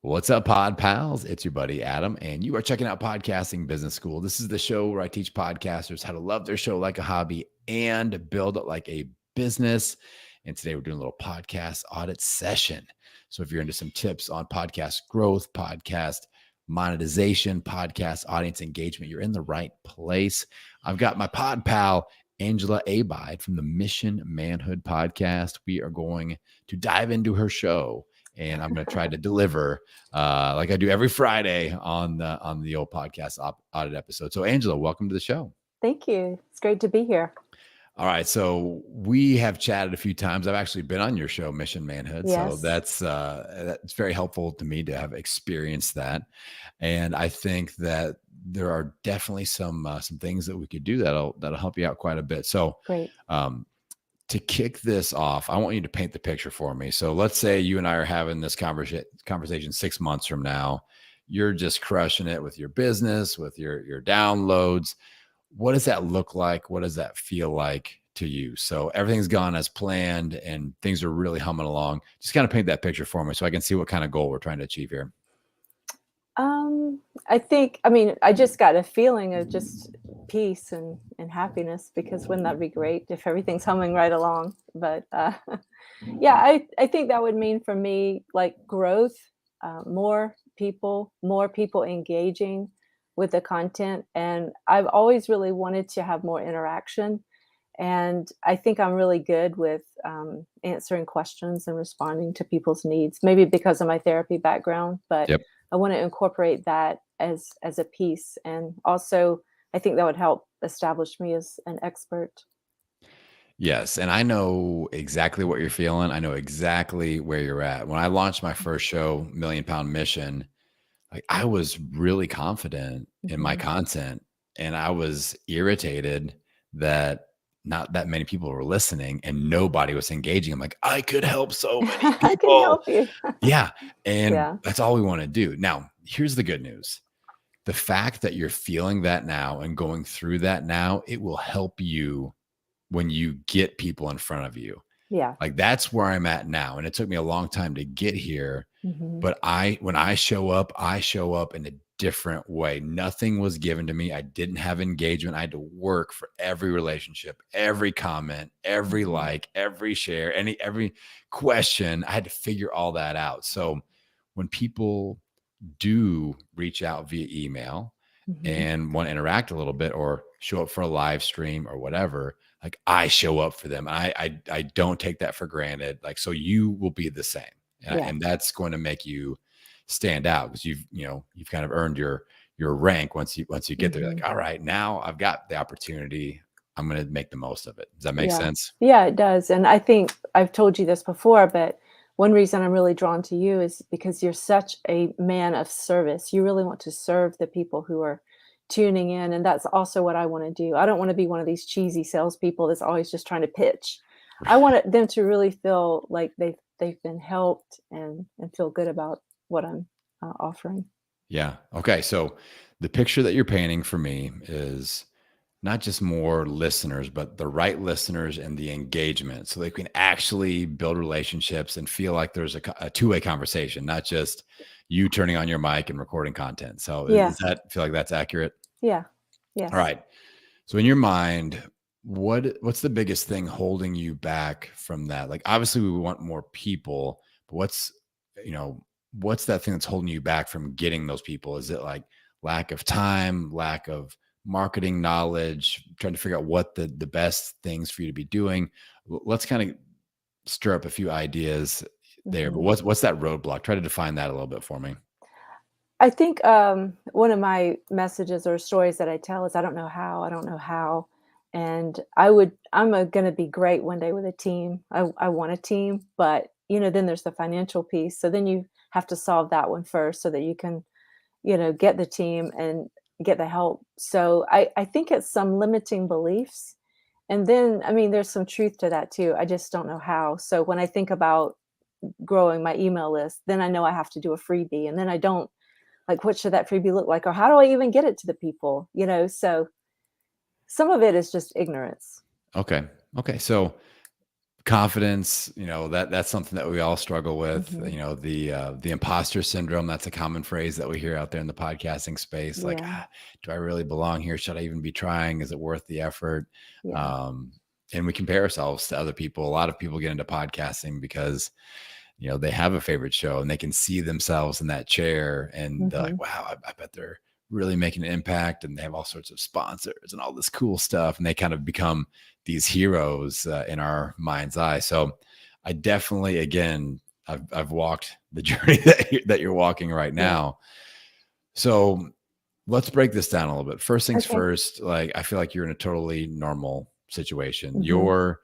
What's up, Pod Pals? It's your buddy Adam, and you are checking out Podcasting Business School. This is the show where I teach podcasters how to love their show like a hobby and build it like a business. And today we're doing a little podcast audit session. So if you're into some tips on podcast growth, podcast monetization, podcast audience engagement, you're in the right place. I've got my pod pal, Angela Abide from the Mission Manhood podcast. We are going to dive into her show, and I'm going to try to deliver like I do every Friday on the old podcast audit episode. So Angela, welcome to the show. Thank you. It's great to be here. All right. So we have chatted a few times. I've actually been on your show, Mission Manhood. Yes. So that's very helpful to me to have experienced that. And I think that there are definitely some things that we could do that'll help you out quite a bit. So Great. To kick this off, I want you to paint the picture for me. So let's say you and I are having this conversation 6 months from now. You're just crushing it with your business, with your downloads. What does that look like? What does that feel like to you? So everything's gone as planned and things are really humming along. Just kind of paint that picture for me so I can see what kind of goal we're trying to achieve here. I just got a feeling of just peace and happiness, because wouldn't that be great if everything's humming right along? But I think that would mean for me, like, growth, more people engaging with the content. And I've always really wanted to have more interaction. And I think I'm really good with answering questions and responding to people's needs, maybe because of my therapy background, but Yep. I want to incorporate that as a piece. And also, I think that would help establish me as an expert. Yes. And I know exactly what you're feeling. I know exactly where you're at. When I launched my first show, Million Pound Mission, like, I was really confident in my content, and I was irritated that not that many people were listening and nobody was engaging. I'm like, I could help so many I can people. help you. Yeah. And Yeah. that's all we want to do. Now, here's the good news. The fact that you're feeling that now and going through that now, it will help you when you get people in front of you. Yeah. Like, that's where I'm at now. And it took me a long time to get here. Mhm. But when I show up in a different way. Nothing was given to me. I didn't have engagement. I had to work for every relationship, every comment, every like, every share, every question. I had to figure all that out. So when people do reach out via email and want to interact a little bit or show up for a live stream or whatever, like, I show up for them. I don't take that for granted. Like, so you will be the same. And that's going to make you stand out, because you've kind of earned your rank once you get there. Like, all right, now I've got the opportunity. I'm going to make the most of it. Does that make sense? Yeah, it does. And I think I've told you this before, but one reason I'm really drawn to you is because you're such a man of service. You really want to serve the people who are tuning in. And that's also what I want to do. I don't want to be one of these cheesy salespeople that's always just trying to pitch. I want them to really feel like they've been helped and feel good about what I'm offering. Yeah. Okay. So the picture that you're painting for me is not just more listeners, but the right listeners and the engagement, so they can actually build relationships and feel like there's a two-way conversation, not just you turning on your mic and recording content. So does that feel like that's accurate? Yeah. Yes. All right. So in your mind, what's the biggest thing holding you back from that? Like, obviously we want more people, but what's that thing that's holding you back from getting those people? Is it like lack of time, lack of marketing knowledge, trying to figure out what the best things for you to be doing? Let's kind of stir up a few ideas there. But what's that roadblock? Try to define that a little bit for me. I think one of my messages or stories that I tell is I don't know how. And I'm going to be great one day with a team. I want a team, but then there's the financial piece. So then you have to solve that one first so that you can, get the team and get the help. So I think it's some limiting beliefs. And then, there's some truth to that too. I just don't know how. So when I think about growing my email list, then I know I have to do a freebie. And then I don't, like, what should that freebie look like? Or how do I even get it to the people? So some of it is just ignorance. Okay. So confidence, that's something that we all struggle with. Mhm. The imposter syndrome, that's a common phrase that we hear out there in the podcasting space. Like, Yeah. do I really belong here? Should I even be trying? Is it worth the effort? Yeah. Um, and we compare ourselves to other people. A lot of people get into podcasting because they have a favorite show and they can see themselves in that chair and they're like, Mhm. wow, I bet they're really making an impact, and they have all sorts of sponsors and all this cool stuff. And they kind of become these heroes in our mind's eye. So I definitely, again, I've walked the journey that you're walking right Yeah. now. So let's break this down a little bit. First things Okay. first, like, I feel like you're in a totally normal situation. Mhm. Your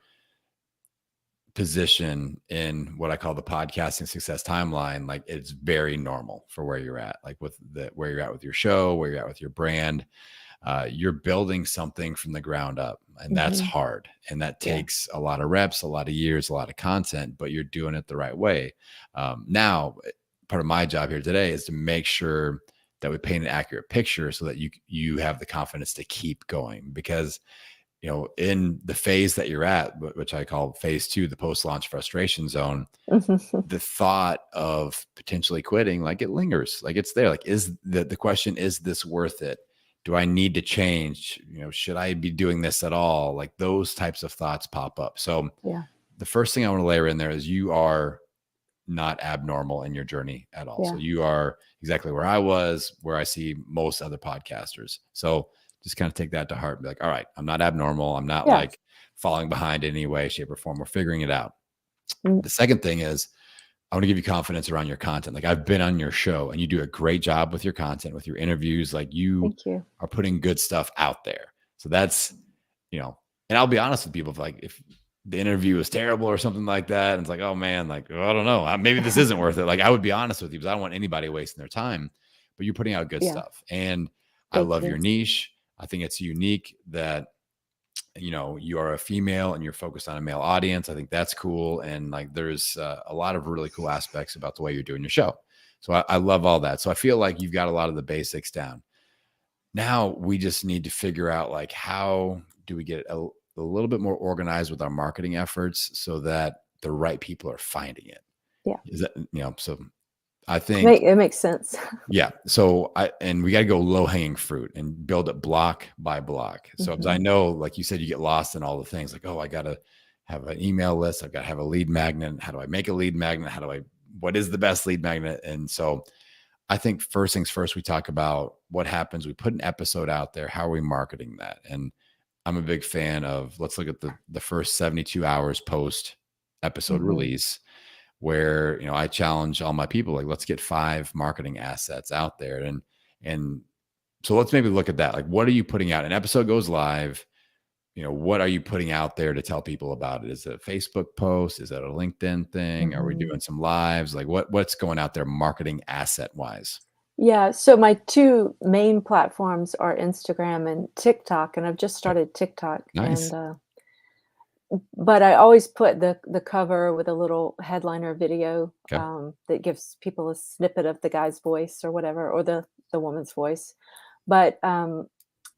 position in what I call the podcasting success timeline, like, it's very normal for where you're at, like with where you're at with your show, where you're at with your brand. You're building something from the ground up, and that's Mhm. hard. And that Yeah. takes a lot of reps, a lot of years, a lot of content, but you're doing it the right way. Now, part of my job here today is to make sure that we paint an accurate picture so that you have the confidence to keep going, because in the phase that you're at, which I call phase 2, the post-launch frustration zone, Mhm. the thought of potentially quitting, like, it lingers, like, it's there. Like, is the question, is this worth it? Do I need to change? Should I be doing this at all? Like, those types of thoughts pop up. So Yeah. the first thing I want to layer in there is you are not abnormal in your journey at all. So Yeah. you are exactly where I was, where I see most other podcasters. So just kind of take that to heart and be like, all right, I'm not abnormal. I'm not Yeah. like falling behind in any way, shape, or form. We're figuring it out. Mm. The second thing is, I want to give you confidence around your content. Like, I've been on your show and you do a great job with your content, with your interviews. Like, you Thank you. are putting good stuff out there. So that's, and I'll be honest with people, if the interview is terrible or something like that, and it's like, oh man, like, oh, I don't know, maybe this isn't worth it. Like, I would be honest with you, because I don't want anybody wasting their time, but you're putting out good Yeah. stuff. And I Thank love you. your niche. I think it's unique that you are a female and you're focused on a male audience. I think that's cool. And like, there's a lot of really cool aspects about the way you're doing your show. So I love all that. So I feel like you've got a lot of the basics down. Now we just need to figure out, like, how do we get a little bit more organized with our marketing efforts so that the right people are finding it? Yeah. Is that, so I think, It makes sense. yeah. So we got to go low hanging fruit and build it block by block. So, as I Mhm. know, like you said, you get lost in all the things, like, oh, I got to have an email list. I've got to have a lead magnet. How do I make a lead magnet? What is the best lead magnet? And so I think first things first, we talk about what happens. We put an episode out there. How are we marketing that? And I'm a big fan of, let's look at the first 72 hours post episode Mhm. release, where I challenge all my people, like, let's get 5 marketing assets out there. And so let's maybe look at that. Like, what are you putting out? An episode goes live. What are you putting out there to tell people about it? Is it a Facebook post? Is it a LinkedIn thing? Are we Mhm. doing some lives? Like, what's going out there marketing asset wise? Yeah, so my 2 main platforms are Instagram and TikTok, and I've just Okay. started TikTok, Nice. and, but I always put the cover with a little headliner video, Okay. that gives people a snippet of the guy's voice or whatever, or the woman's voice. But,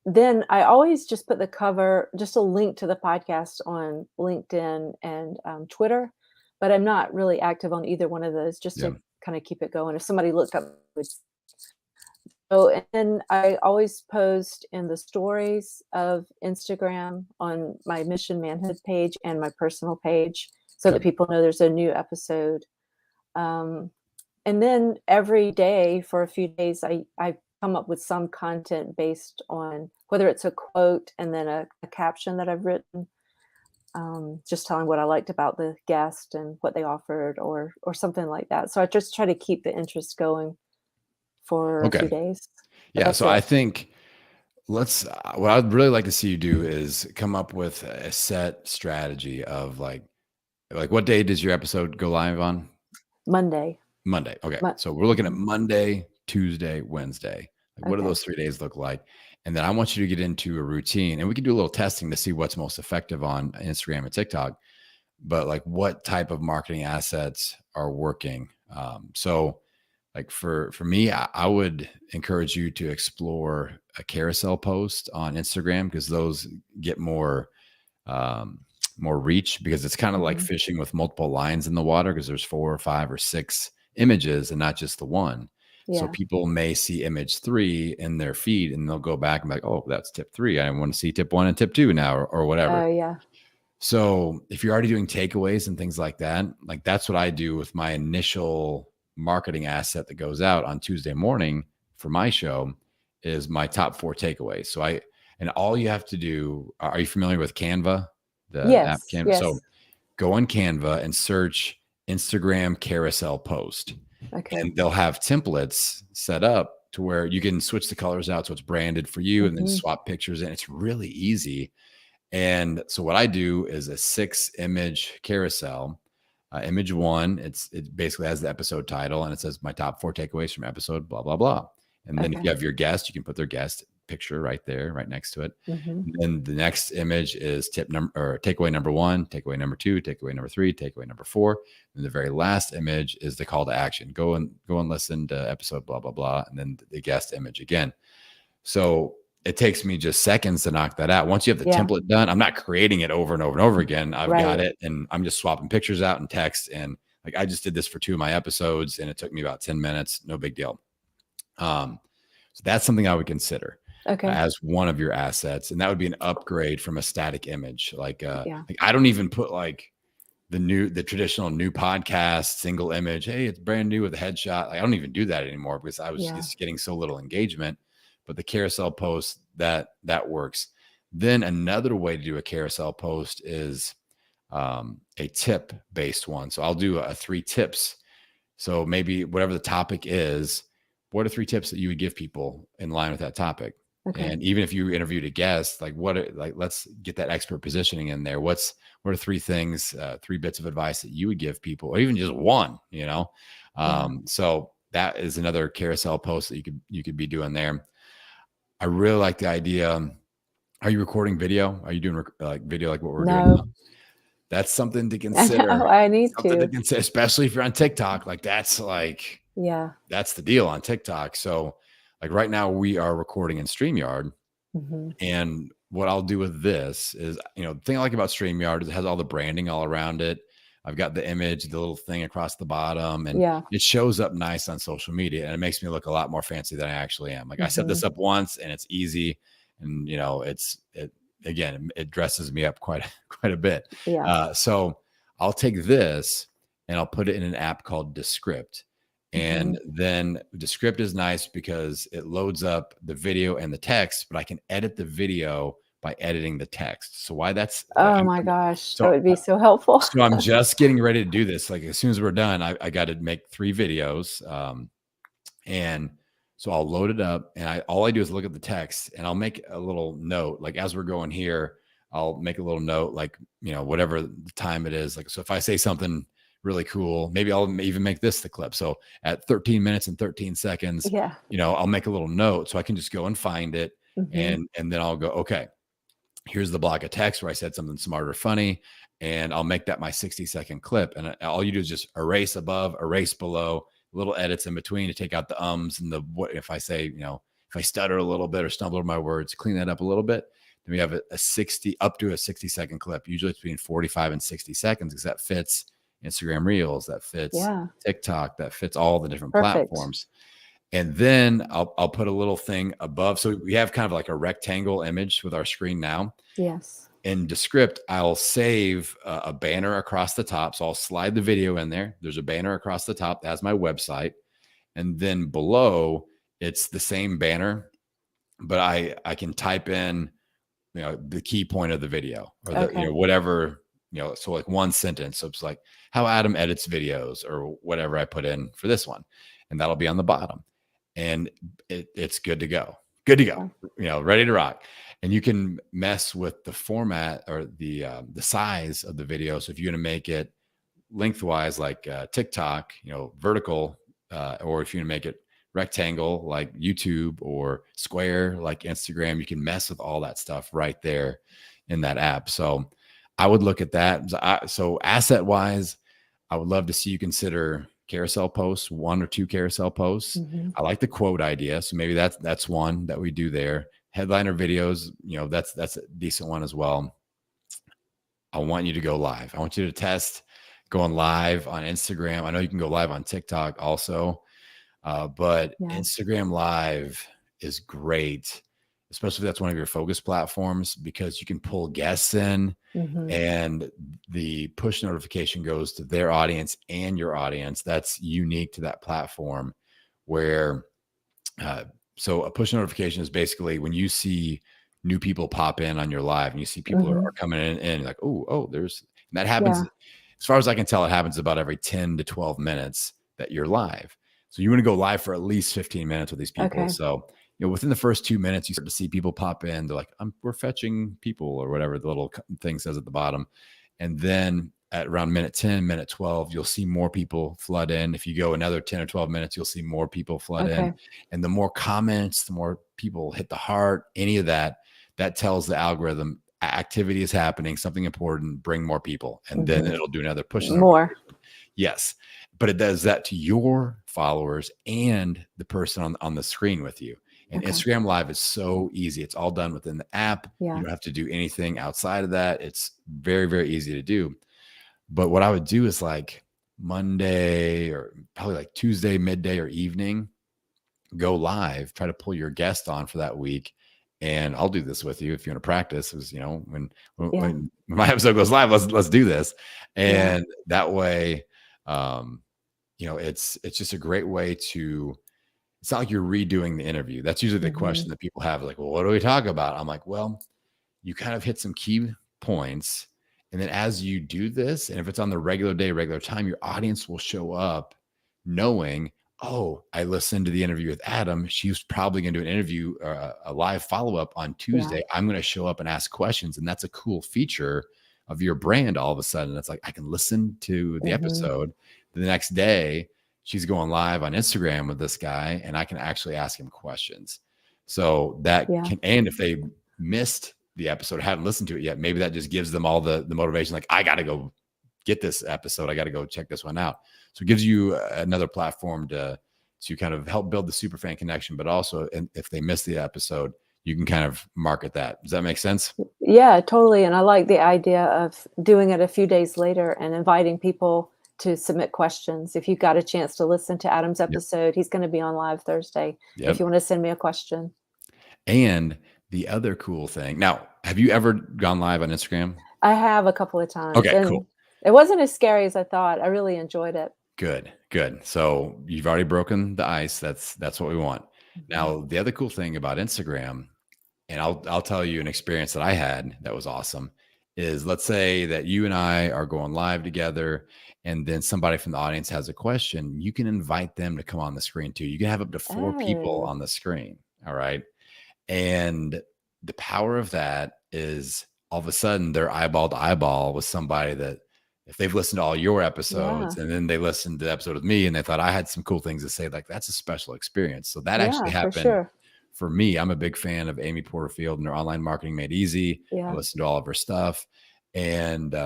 then I always just put the cover, just a link to the podcast on LinkedIn and, Twitter, but I'm not really active on either one of those, just Yeah. to kinda keep it going. If somebody looked up, oh, and then I always post in the stories of Instagram on my Mission Manhood page and my personal page, so that Okay. people know there's a new episode. Um, and then every day for a few days, I come up with some content based on whether it's a quote and then a caption that I've written, just telling what I liked about the guest and what they offered, or something like that. So I just try to keep the interest going for a few Okay. days, but Yeah. that's So I it. think what I'd really like to see you do is come up with a set strategy of, like, what day does your episode go live on? Monday. Monday. Okay. Mon So we're looking at Mhm. Monday, Tuesday, Wednesday. Like, what do Okay. those 3 days look like? And then I want you to get into a routine, and we can do a little testing to see what's most effective on Instagram and TikTok, but like, what type of marketing assets are working? So like, for me, I would encourage you to explore a carousel post on Instagram, because those get more, um, more reach, because it's kind of like Mhm. fishing with multiple lines in the water, because there's 4 or 5 or 6 images and not just the one. So Yeah. people may see image 3 in their feed and they'll go back and be like, oh, that's tip 3. I want to see tip 1 and tip 2 now, or whatever. Oh, yeah. So if you're already doing takeaways and things like that's what I do with my initial marketing asset that goes out on Tuesday morning for my show, is my top 4 takeaways. And all you have to do, are you familiar with Canva, the app Yes, Canva? So yes. go on Canva and search Instagram carousel post, Okay. and they'll have templates set up to where you can switch the colors out so it's branded for you, and then Mhm. swap pictures in. It's really easy. And so what I do is a 6 image carousel. Image 1, it basically has the episode title and it says my top 4 takeaways from episode blah blah blah. And then if Okay. you have your guest, you can put their guest picture right there, right next to it. Mhm. And then the next image is tip number, or takeaway number 1, takeaway number 2, takeaway number 3, takeaway number 4. And the very last image is the call to action. Go and listen to episode blah blah blah, and then the guest image again. So it takes me just seconds to knock that out. Once you have the Yeah. template done, I'm not creating it over and over and over again. I've got Right. it, and I'm just swapping pictures out and text. And like, I just did this for 2 of my episodes, and it took me about 10 minutes. No big deal. So that's something I would consider Okay. as one of your assets, and that would be an upgrade from a static image. Yeah. Like I don't even put like the traditional new podcast single image. Hey, it's brand new with a headshot. Like, I don't even do that anymore because I was Yeah. just getting so little engagement. But the carousel post, that works. Then another way to do a carousel post is a tip based one. So I'll do a 3 tips. So maybe whatever the topic is, what are 3 tips that you would give people in line with that topic? Okay. And even if you interviewed a guest, let's get that expert positioning in there. What are 3 things, 3 bits of advice that you would give people, or even just one, you know? Yeah. So that is another carousel post that you could be doing there. I really like the idea. Are you recording video? Are you doing like video like what we're doing now? No. That's something to I consider. know, I need Something to to. consider, especially if you're on TikTok. Yeah. That's the deal on TikTok. So like right now we are recording in StreamYard. Mhm. And what I'll do with this is, the thing I like about StreamYard is it has all the branding all around it. I've got the image, the little thing across the bottom, and Yeah. it shows up nice on social media, and it makes me look a lot more fancy than I actually am. Like, I set this Mhm. up once and it's easy, and it dresses me up quite quite a bit. Yeah. So I'll take this and I'll put it in an app called Descript. Mhm. And then Descript is nice because it loads up the video and the text, but I can edit the video by editing the text. So why that's Oh my gosh, that so would be so helpful. so I'm just getting ready to do this. Like, as soon as we're done, I got to make 3 videos. And so I'll load it up, and all I do is look at the text, and I'll make a little note. Like, as we're going here, I'll make a little note, like, whatever the time it is. Like, so if I say something really cool, maybe I'll even make this the clip. So at 13 minutes and 13 seconds, Yeah. I'll make a little note so I can just go and find it. Mhm. And then I'll go, okay, here's the block of text where I said something smart or funny, and I'll make that my 60-second clip. And all you do is just erase above, erase below, little edits in between to take out the ums and the what. If I say, if I stutter a little bit or stumble over my words, clean that up a little bit. Then we have a 60 up to a 60-second clip. Usually it's between 45 and 60 seconds because that fits Instagram Reels, that fits Yeah. TikTok, that fits all the different Perfect. platforms. And then I'll put a little thing above. So we have kind of like a rectangle image with our screen now. Yes. In Descript, I'll save a banner across the top. So I'll slide the video in there. There's a banner across the top that has my website. And then below, it's the same banner, but I can type in, the key point of the video, or Okay. whatever, so like one sentence. So it's like how Adam edits videos, or whatever I put in for this one. And that'll be on the bottom. And it's good to go. Good to go. Yeah. Ready to rock. And you can mess with the format or the size of the video. So if you're going to make it lengthwise, like TikTok, vertical, or if you're going to make it rectangle, like YouTube, or square, like Instagram, you can mess with all that stuff right there in that app. So I would look at that. So asset wise, I would love to see you consider carousel posts, 1 or 2 carousel posts. Mhm. I like the quote idea. So maybe that's one that we do there. Headliner videos, that's a decent one as well. I want you to go live. I want you to test going live on Instagram. I know you can go live on TikTok also, but Yeah. Instagram Live is great, especially if that's one of your focus platforms, because you can pull guests in Mhm. and the push notification goes to their audience and your audience. That's unique to that platform where uh, so a push notification is basically when you see new people pop in on your live and you see people are Mhm. coming in and you're like, oh, there's, and that happens, Yeah. as far as I can tell, it happens about every 10 to 12 minutes that you're live. So you want to go live for at least 15 minutes with these people. Okay. So, within the first 2 minutes, you start to see people pop in. They're like, we're fetching people or whatever the little thing says at the bottom. And then at around minute 10, minute 12, you'll see more people flood in. If you go another 10 or 12 minutes, you'll see more people flood in. Okay. And the more comments, the more people hit the heart, any of that, that tells the algorithm activity is happening, something important, bring more people. And then Mhm. it'll do another push More. notification. Yes. But it does that to your followers and the person on the screen with you. And Okay. Instagram Live is so easy. It's all done within the app. You Yeah. don't have to do anything outside of that. It's very, very easy to do. But what I would do is like Monday or probably like Tuesday, midday or evening, go live, try to pull your guest on for that week. And I'll do this with you if you want to practice. Is Yeah. when my episode goes live, let's do this. Yeah. And that way, um, it's just a great way to. It's not like you're redoing the interview. That's usually the Mhm. question that people have, like, well, what do we talk about? I'm like, well, you kind of hit some key points. And then as you do this, and if it's on the regular day, regular time, your audience will show up knowing, oh, I listened to the interview with Adam. She was probably going to do an interview, a live follow up on Yeah. Tuesday. I'm going to show up and ask questions. And that's a cool feature of your brand all of a sudden. It's like I can listen to the Mhm. episode the next day. She's going live on Instagram with this guy, and I can actually ask him questions. So that Yeah. can, and if they missed the episode, hadn't listened to it yet, maybe that just gives them all the motivation. Like, I got to go get this episode. I got to go check this one out. So it gives you another platform to kind of help build the super fan connection, but also, and if they miss the episode, you can kind of market that. Does that make sense? Yeah, totally, and I like the idea of doing it a few days later and inviting people to submit questions. If you got a chance to listen to Adam's Yep. episode, he's gonna be on live Thursday. If Yep. you wanna send me a question. And the other cool thing now, have you ever gone live on Instagram? I have a couple of times, Okay, cool. and it wasn't as scary as I thought. I really enjoyed it. Good, good. So you've already broken the ice. That's what we want. Mhm. Now, the other cool thing about Instagram, and I'll tell you an experience that I had that was awesome, is let's say that you and I are going live together, and then somebody from the audience has a question. You can invite them to come on the screen too. You can have up to 4 people Oh, on the screen. All right. And the power of that is all of a sudden they're eyeball to eyeball with somebody that if they've listened to all your yeah. episodes and then they listened to the episode with me and they thought I had some cool things to say, like that's a special experience. So that actually Yeah, for happened sure. for me. I'm a big fan of Amy Porterfield and her Online Marketing Made Easy. I Yeah. listened to all of her stuff. And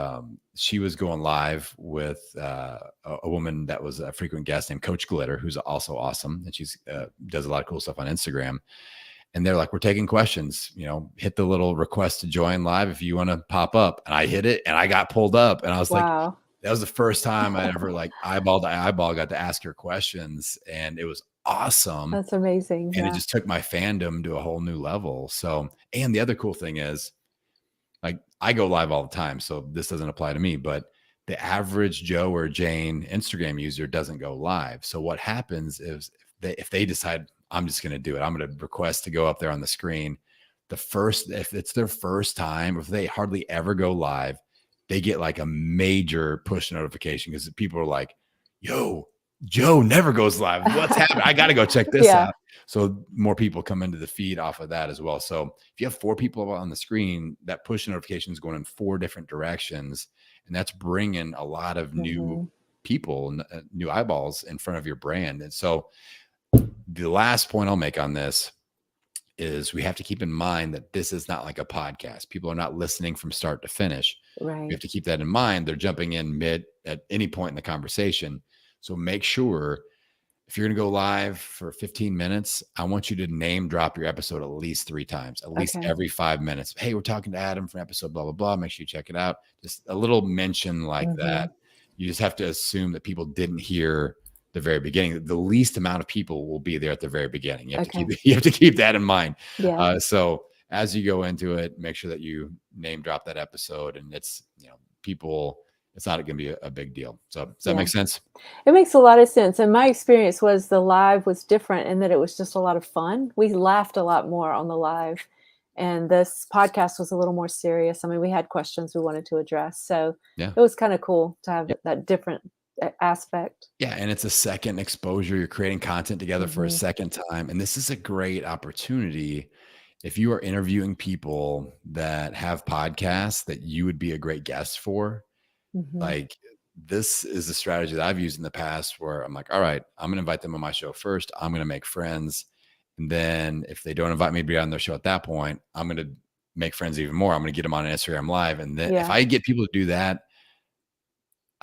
she was going live with a woman that was a frequent guest named Coach Glitter, who's also awesome. And she's does a lot of cool stuff on Instagram. And they're like, we're taking questions, hit the little request to join live if you want to pop up. And I hit it and I got pulled up. And I was like, Wow. that was the first time I ever like eyeball to eyeball got to ask her questions. And it was awesome. That's amazing, And it yeah. just took my fandom to a whole new level. So, and the other cool thing is like I go live all the time. So this doesn't apply to me, but the average Joe or Jane Instagram user doesn't go live. So what happens is if they decide I'm just going to do it, I'm going to request to go up there on the screen. If it's their first time, if they hardly ever go live, they get like a major push notification because people are like, yo, Joe never goes live. What's happening? I got to go check this Yeah. out. So more people come into the feed off of that as well. So if you have 4 people on the screen, that push notification is going in 4 different directions. And that's bringing a lot of new Mhm. people, new eyeballs in front of your brand. And so the last point I'll make on this is we have to keep in mind that this is not like a podcast. People are not listening from start to finish. We Right. have to keep that in mind. They're jumping in mid at any point in the conversation. So make sure if you're going to go live for 15 minutes, I want you to name drop your episode at least 3 times, at least Okay. every 5 minutes. Hey, we're talking to Adam from episode blah, blah, blah. Make sure you check it out. Just a little mention like Mhm. that. You just have to assume that people didn't hear the very beginning. The least amount of people will be there at the very beginning. You have to keep Okay. you have to keep that in mind. Yeah. So as you go into it, make sure that you name drop that episode, and it's, people, it's not going to be a big deal. So does that Yeah. make sense? It makes a lot of sense, and my experience was the live was different in that it was just a lot of fun. We laughed a lot more on the live, and this podcast was a little more serious. I mean, we had questions we wanted to address, so Yeah. it was kinda cool to have that different aspect. Yeah, and it's a second exposure. You're creating content together for a Mhm. second time, and this is a great opportunity if you are interviewing people that have podcasts that you would be a great guest for. Mhm. Like, this is a strategy that I've used in the past where I'm like, all right, I'm going to invite them on my show first. I'm going to make friends. And then if they don't invite me to be on their show at that point, I'm going to make friends even more. I'm going to get them on an Instagram live. And then if Yeah. I get people to do that,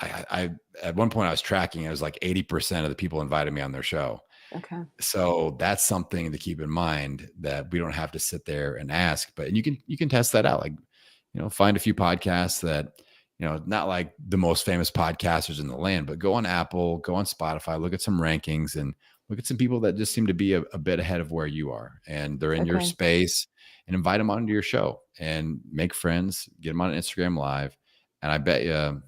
I at one point I was tracking, it was like 80% of the people invited me on their show. Okay. So that's something to keep in mind, that we don't have to sit there and ask, but you can test that out. Like, find a few podcasts that, not like the most famous podcasters in the land, but go on Apple, go on Spotify, look at some rankings and look at some people that just seem to be a bit ahead of where you are, and they're in your Okay. space, and invite them onto your show and make friends, get them on Instagram live. And I bet you,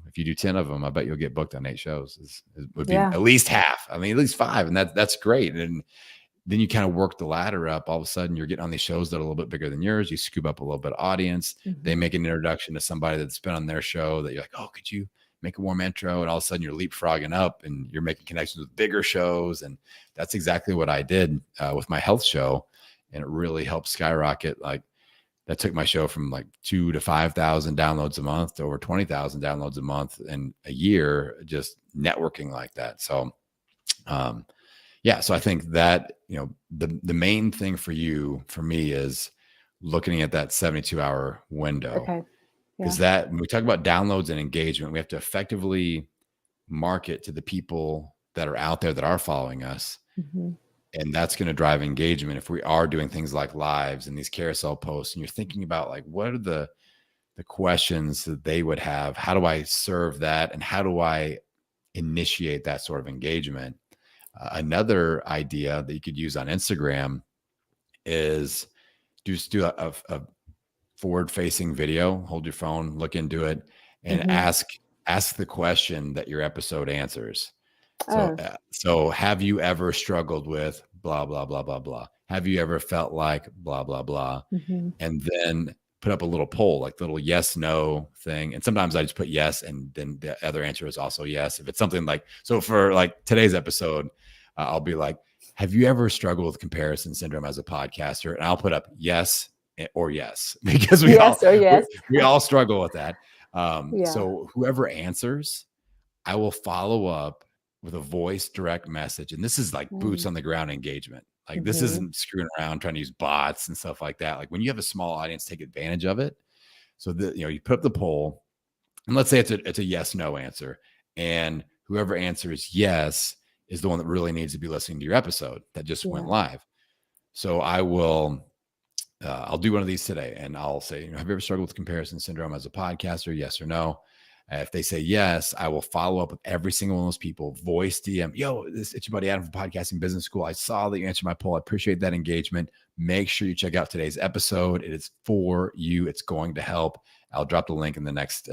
if you do 10 of them, I bet you'll get booked on 8 shows. Would be Yeah. at least half. I mean, at least 5. And that's great. And then you kind of work the ladder up. All of a sudden you're getting on these shows that are a little bit bigger than yours. You scoop up a little bit of audience. They Mhm. make an introduction to somebody that's been on their show that you're like, oh, could you make a warm intro? And all of a sudden you're leapfrogging up and you're making connections with bigger shows. And that's exactly what I did with my health show. And it really helped skyrocket. Like, that took my show from like 2 to 5,000 downloads a month to over 20,000 downloads a month in a year, just networking like that. So, yeah, so I think that, the main thing for me is looking at that 72-hour window, Okay. because Yeah. that, when we talk about downloads and engagement, we have to effectively market to the people that are out there that are following us. Mhm. And that's going to drive engagement if we are doing things like lives and these carousel posts. And you're thinking about, like, what are the questions that they would have? How do I serve that? And how do I initiate that sort of engagement? Another idea that you could use on Instagram is just do a forward facing video, hold your phone, look into it, and Mhm. ask the question that your episode answers. So, Oh. have you ever struggled with blah, blah, blah, blah, blah? Have you ever felt like blah, blah, blah? Mhm. And then put up a little poll, like the little yes, no thing. And sometimes I just put yes, and then the other answer is also yes. If it's something like, so for like today's episode, I'll be like, have you ever struggled with comparison syndrome as a podcaster? And I'll put up yes or yes, because Yes or yes. we all struggle with that. Yeah. So whoever answers, I will follow up with a voice direct message. And this is like boots Mm. on the ground engagement. Like, this Mhm. isn't screwing around trying to use bots and stuff like that. Like, when you have a small audience, take advantage of it. So that, you put up the poll, and let's say it's a yes, no answer. And whoever answers yes is the one that really needs to be listening to your episode that just went Yeah. live. So I'll do one of these today, and I'll say, have you ever struggled with comparison syndrome as a podcaster? Yes or no? If they say yes, I will follow up with every single one of those people. Voice DM, yo, it's your buddy Adam from Podcasting Business School. I saw that you answered my poll. I appreciate that engagement. Make sure you check out today's episode. It is for you. It's going to help. I'll drop the link in the next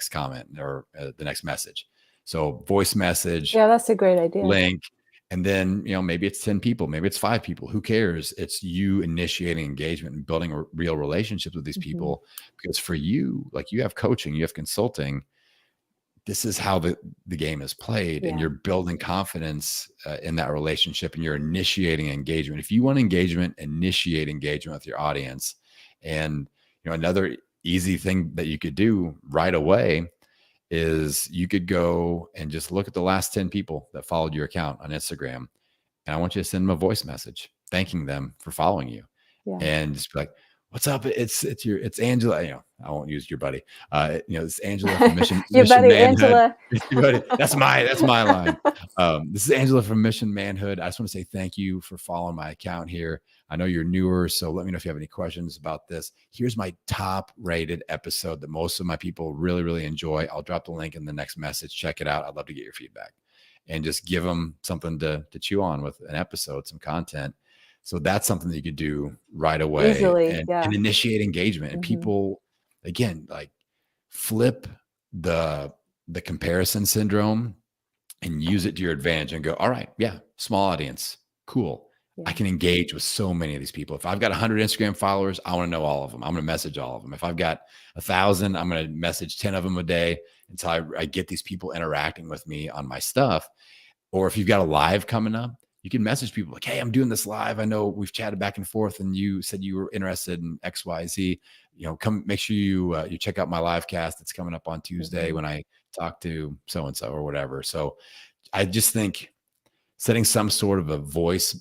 comment, or the next message. So voice message, Yeah, that's a great idea. link, and then, maybe it's 10 people, maybe it's 5 people, who cares? It's you initiating engagement and building real relationships with these Mhm. people. Because for you, like, you have coaching, you have consulting, this is how the game is played, and Yeah. you're building confidence in that relationship, and you're initiating engagement. If you want engagement, initiate engagement with your audience. And, another easy thing that you could do right away is you could go and just look at the last 10 people that followed your account on Instagram. And I want you to send them a voice message thanking them for following you. Yeah. And just be like, what's up? It's Angela. I won't use your buddy. It's Angela from Your Mission buddy Manhood. Angela. Your buddy. That's my line. This is Angela from Mission Manhood. I just want to say thank you for following my account here. I know you're newer, so let me know if you have any questions about this. Here's my top rated episode that most of my people really, really enjoy. I'll drop the link in the next message. Check it out. I'd love to get your feedback and just give them something to chew on with an episode, some content. So that's something that you could do right away Easily, and yeah. initiate engagement. And people, again, like flip the comparison syndrome and use it to your advantage and go, all right, yeah, small audience, cool. Yeah. I can engage with so many of these people. If I've got 100 Instagram followers, I want to know all of them. I'm going to message all of them. If I've got 1,000, I'm going to message 10 of them a day until I get these people interacting with me on my stuff. Or if you've got a live coming up, you can message people like, hey, I'm doing this live. I know we've chatted back and forth and you said you were interested in X, Y, Z. Come make sure you check out my live cast that's coming up on Tuesday when I talk to so-and-so or whatever. So I just think setting some sort of a voice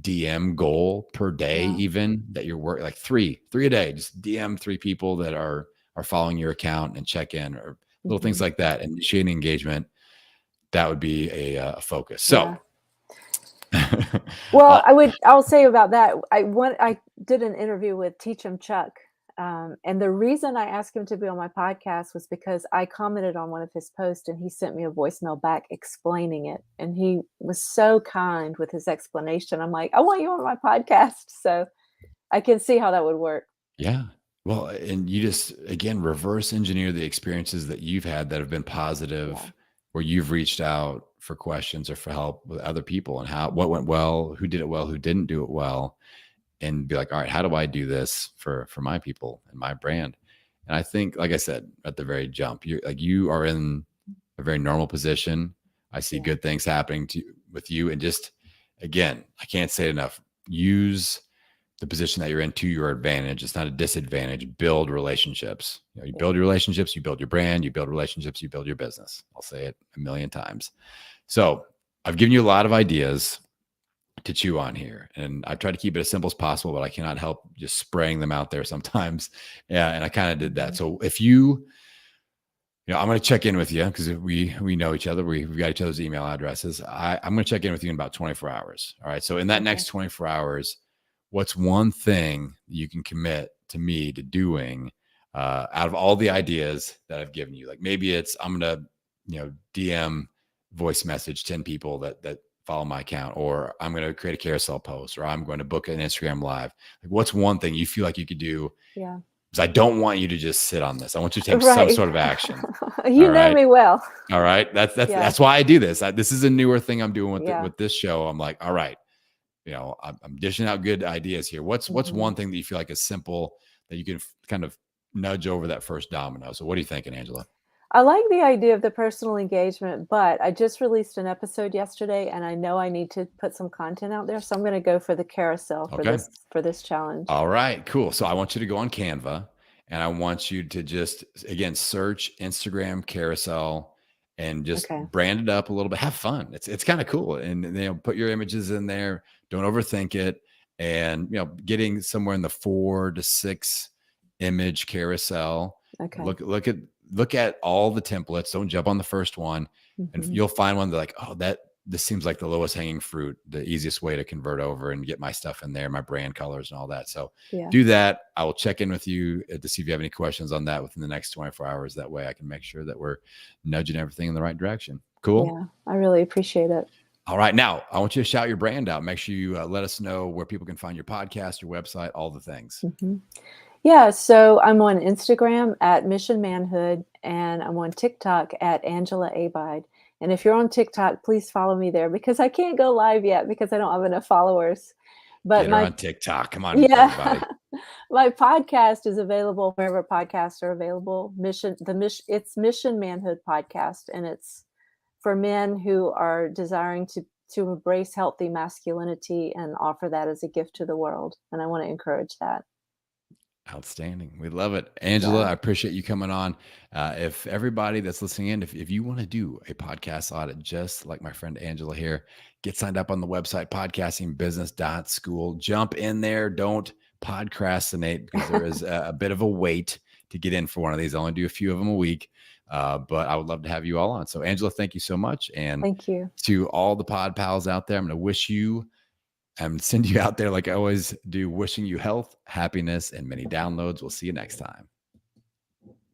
DM goal per day, even that you're working like three a day, just DM 3 people that are following your account and check in or little things like that. And initiating engagement, that would be a focus. So, well, I'll say about that. I did an interview with Teach 'em Chuck. And the reason I asked him to be on my podcast was because I commented on one of his posts and he sent me a voicemail back explaining it. And he was so kind with his explanation. I'm like, I want you on my podcast. So I can see how that would work. Yeah. Well, and you just, again, reverse engineer the experiences that you've had that have been positive, where you've reached out for questions or for help with other people and what went well, who did it well, who didn't do it well. And be like, all right, how do I do this for my people and my brand? And I think, like I said, at the very jump, you are in a very normal position. I see good things happening with you. And just, again, I can't say it enough. Use the position that you're in to your advantage. It's not a disadvantage. Build relationships. You build your relationships, you build your brand, you build relationships, you build your business. I'll say it a million times. So I've given you a lot of ideas to chew on here. And I try to keep it as simple as possible, but I cannot help just spraying them out there sometimes. Yeah. And I kind of did that. So if I'm going to check in with you because we know each other. We've got each other's email addresses. I'm going to check in with you in about 24 hours. All right. So in that next 24 hours, what's one thing you can commit to me to doing out of all the ideas that I've given you? Like maybe it's, I'm going to, DM voice message 10 people that follow my account, or I'm going to create a carousel post, or I'm going to book an Instagram live. Like what's one thing you feel like you could do? Yeah. Because I don't want you to just sit on this. I want you to take some sort of action. You know me well. All right. That's why I do this. This is a newer thing I'm doing with this show. I'm like, all right, I'm dishing out good ideas here. What's one thing that you feel like is simple that you can kind of nudge over that first domino? So what are you thinking, Angela? I like the idea of the personal engagement, but I just released an episode yesterday and I know I need to put some content out there. So I'm going to go for the carousel for this challenge. All right, cool. So I want you to go on Canva and I want you to just, again, search Instagram carousel and just brand it up a little bit. Have fun. It's kind of cool. And put your images in there. Don't overthink it. And, getting somewhere in the 4 to 6 image carousel. Okay. Look at all the templates. Don't jump on the first one. And you'll find one that like, oh, this seems like the lowest hanging fruit, the easiest way to convert over and get my stuff in there, my brand colors and all that. So do that. I will check in with you to see if you have any questions on that within the next 24 hours. That way I can make sure that we're nudging everything in the right direction. Cool. Yeah, I really appreciate it. All right. Now I want you to shout your brand out. Make sure you let us know where people can find your podcast, your website, all the things. Yeah, so I'm on Instagram at Mission Manhood, and I'm on TikTok at Angela Abide. And if you're on TikTok, please follow me there because I can't go live yet because I don't have enough followers. But Get her on TikTok. Come on, everybody. My podcast is available wherever podcasts are available. It's Mission Manhood Podcast, and it's for men who are desiring to embrace healthy masculinity and offer that as a gift to the world. And I want to encourage that. Outstanding. We love it. Angela, I appreciate you coming on. If everybody that's listening in, if you want to do a podcast audit, just like my friend Angela here, get signed up on the website, podcastingbusiness.school. Jump in there. Don't podcrastinate because there is a bit of a wait to get in for one of these. I only do a few of them a week, but I would love to have you all on. So, Angela, thank you so much. And Thank you. to all the pod pals out there, I'm going to wish you and send you out there like I always do, wishing you health, happiness, and many downloads. We'll see you next time.